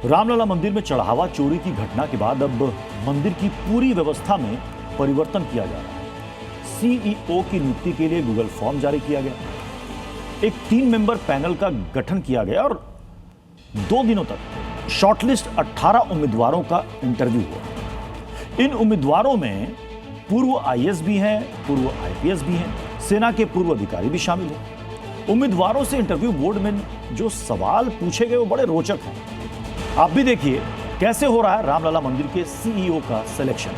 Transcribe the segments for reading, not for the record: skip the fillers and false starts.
रामलला मंदिर में चढ़ावा चोरी की घटना के बाद अब मंदिर की पूरी व्यवस्था में परिवर्तन किया जा रहा है। सीईओ की नियुक्ति के लिए गूगल फॉर्म जारी किया गया, एक 3 मेंबर पैनल का गठन किया गया और 2 दिनों तक शॉर्टलिस्ट 18 उम्मीदवारों का इंटरव्यू हुआ। इन उम्मीदवारों में पूर्व आईएएस भी हैं, पूर्व आईपीएस भी हैं, सेना के पूर्व अधिकारी भी शामिल हैं। उम्मीदवारों से इंटरव्यू बोर्ड में जो सवाल पूछे गए वो बड़े रोचक हैं। आप भी देखिए कैसे हो रहा है रामलला मंदिर के सीईओ का सिलेक्शन।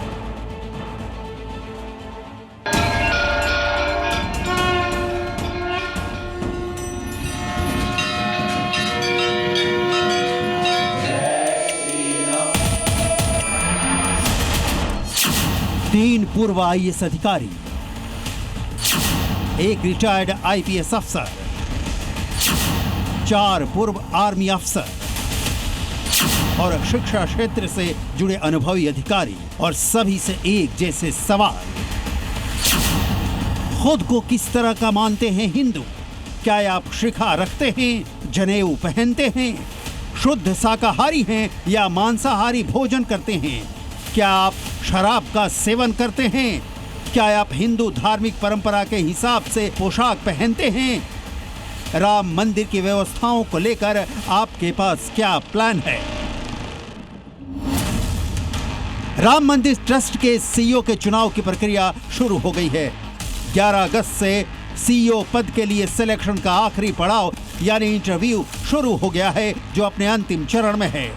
तीन पूर्व आईएएस अधिकारी, एक रिटायर्ड आईपीएस अफसर, 4 पूर्व आर्मी अफसर और शिक्षा क्षेत्र से जुड़े अनुभवी अधिकारी, और सभी से एक जैसे सवाल। खुद को किस तरह का मानते हैं हिंदू? क्या आप शिखा रखते हैं, जनेऊ पहनते हैं, शुद्ध शाकाहारी हैं या मांसाहारी भोजन करते हैं? क्या आप शराब का सेवन करते हैं? क्या आप हिंदू धार्मिक परंपरा के हिसाब से पोशाक पहनते हैं? राम मंदिर की व्यवस्थाओं को लेकर आपके पास क्या प्लान है? राम मंदिर ट्रस्ट के सीईओ के चुनाव की प्रक्रिया शुरू हो गई है। 11 अगस्त से सीईओ पद के लिए सिलेक्शन का आखिरी पड़ाव यानी इंटरव्यू शुरू हो गया है, जो अपने अंतिम चरण में है।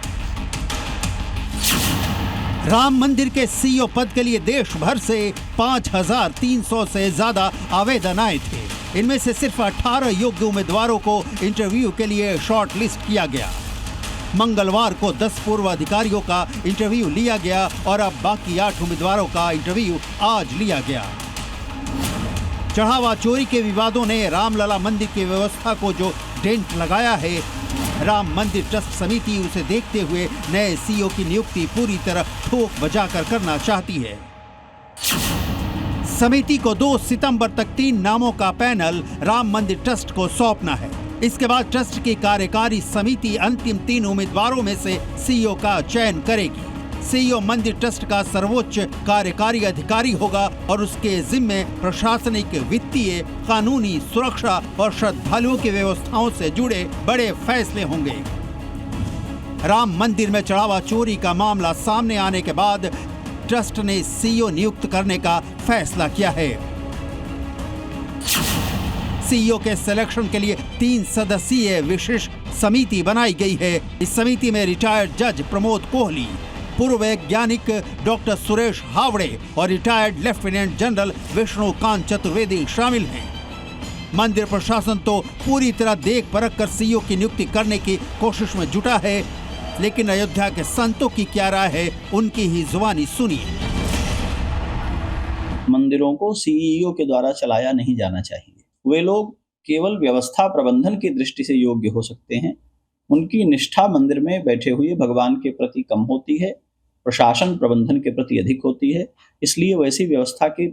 राम मंदिर के सीईओ पद के लिए देश भर से 5300 से ज्यादा आवेदन आए थे। इनमें से सिर्फ 18 योग्य उम्मीदवारों को इंटरव्यू के लिए शॉर्ट लिस्ट किया गया। मंगलवार को 10 पूर्व अधिकारियों का इंटरव्यू लिया गया और अब बाकी 8 उम्मीदवारों का इंटरव्यू आज लिया गया। चढ़ावा चोरी के विवादों ने रामलला मंदिर की व्यवस्था को जो डेंट लगाया है, राम मंदिर ट्रस्ट समिति उसे देखते हुए नए सीईओ की नियुक्ति पूरी तरह ठोक बजाकर करना चाहती है। समिति को 2 सितंबर तक 3 नामों का पैनल राम मंदिर ट्रस्ट को सौंपना है। इसके बाद ट्रस्ट की कार्यकारी समिति अंतिम 3 उम्मीदवारों में से सीईओ का चयन करेगी। सीईओ मंदिर ट्रस्ट का सर्वोच्च कार्यकारी अधिकारी होगा और उसके जिम्मे प्रशासनिक, वित्तीय, कानूनी, सुरक्षा और श्रद्धालुओं की व्यवस्थाओं से जुड़े बड़े फैसले होंगे। राम मंदिर में चढ़ावा चोरी का मामला सामने आने के बाद ट्रस्ट ने सीईओ नियुक्त करने का फैसला किया है। सीईओ के सिलेक्शन के लिए 3 सदस्यीय विशेष समिति बनाई गई है। इस समिति में रिटायर्ड जज प्रमोद कोहली, पूर्व वैज्ञानिक डॉक्टर सुरेश हावड़े और retired lieutenant general Vishnukant Chaturvedi शामिल हैं। मंदिर प्रशासन तो पूरी तरह देख परख कर सीईओ की नियुक्ति करने की कोशिश में जुटा है, लेकिन अयोध्या के संतों की क्या राय है, उनकी ही जुबानी सुनिए। मंदिरों को सीईओ के द्वारा चलाया नहीं जाना चाहिए। वे लोग केवल व्यवस्था प्रबंधन की दृष्टि से योग्य हो सकते हैं। उनकी निष्ठा मंदिर में बैठे हुए भगवान के प्रति कम होती है, प्रशासन प्रबंधन के प्रति अधिक होती है। इसलिए वैसी व्यवस्था के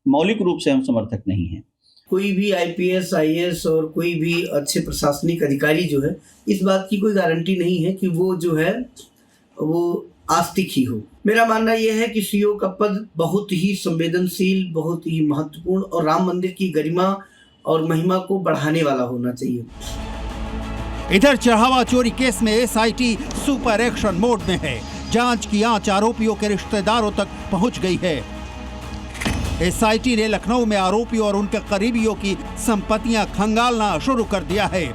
मौलिक रूप से हम समर्थक नहीं हैं। कोई भी आईपीएस, आईएएस और कोई भी अच्छे प्रशासनिक अधिकारी जो है, इस बात की कोई गारंटी नहीं है कि वो जो है वो आस्तिक ही हो। मेरा मानना यह है कि सीईओ का पद बहुत ही संवेदनशील, बहुत ही महत्वपूर्ण और राम मंदिर की गरिमा और महिमा को बढ़ाने वाला होना चाहिए। इधर चढ़ावा चोरी केस में एसआईटी सुपर एक्शन मोड में है। जांच की आंच आरोपियों के रिश्तेदारों तक पहुंच गई है। एसआईटी ने लखनऊ में आरोपियों और उनके करीबियों की संपत्तियां खंगालना शुरू कर दिया है।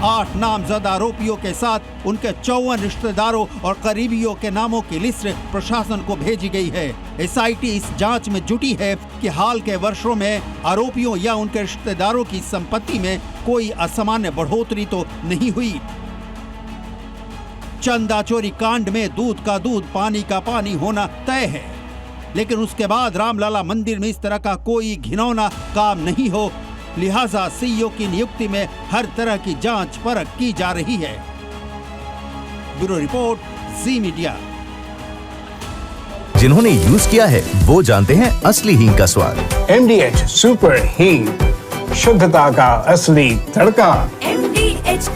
8 नामजद आरोपियों के साथ उनके 54 रिश्तेदारों और करीबियों के नामों की लिस्ट प्रशासन को भेजी गई है। एसआईटी इस जांच में जुटी है कि हाल के वर्षों में आरोपियों या उनके रिश्तेदारों की संपत्ति में कोई असामान्य बढ़ोतरी तो नहीं हुई। चंदा चोरी कांड में दूध का दूध, पानी का पानी होना तय है, लेकिन उसके बाद रामलला मंदिर में इस तरह का कोई घिनौना काम नहीं हो, लिहाजा सीईओ की नियुक्ति में हर तरह की जांच परख की जा रही है। ब्यूरो रिपोर्ट, जी मीडिया। जिन्होंने यूज किया है वो जानते हैं असली हींग का स्वाद। MDH सुपर हींग, शुद्धता का असली तड़का। MDH